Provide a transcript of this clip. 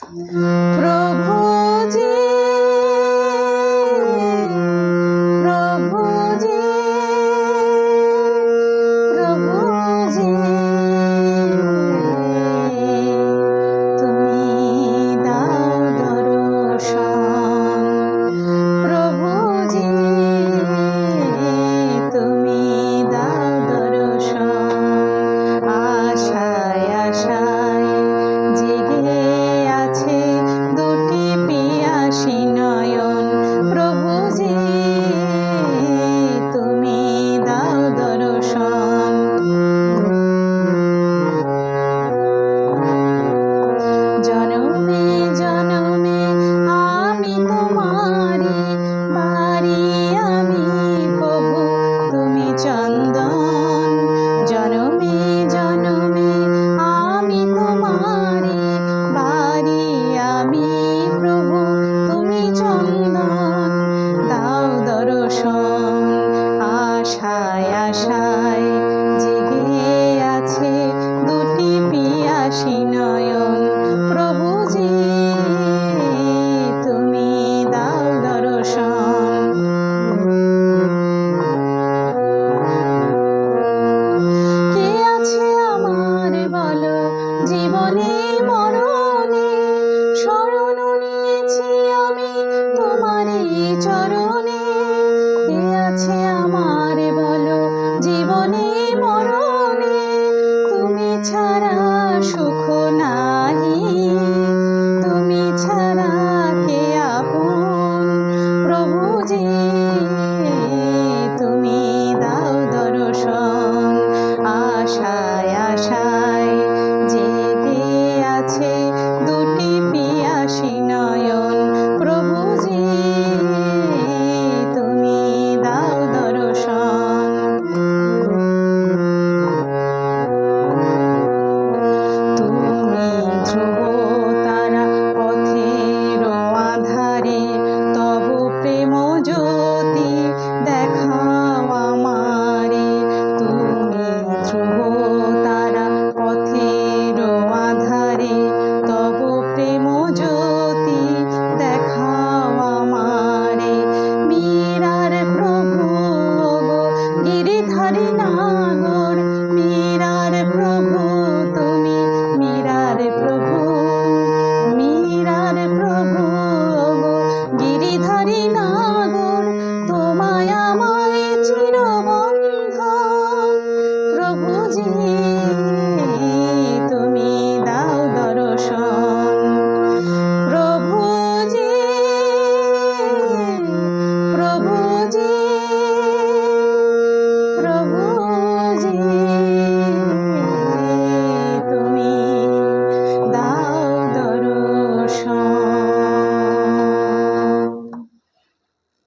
প্রভু জি, প্রভু জি, প্রভু জি, তুমি দাও দর্শন। প্রভু জি, তুমি দাও দর্শন। আশায় আশায় জেগে আছে দুটি পিয়াসী নয়ন। প্রভু জি, তুমি দাও দর্শন। জনমে জনমে আমি তোমারি, বাড়ি আমি প্রভু তুমি চন্দন। জনমে জনমে আমি তোমারি, বাড়ি আমি প্রভু তুমি চন্দন। দাও দর্শন। আশায় আশায় জেগে আছে দুটি পিয়াসী নয়ন। প্রভু জি, তুমি দাও দর্শন। কে আছে আমার বলো জীবনে মরণে, শরণ নিয়েছি আমি তোমারই চরণে। কে আছে আমার বলো জীবনে মরণে, তুমি ছাড়া সুখ না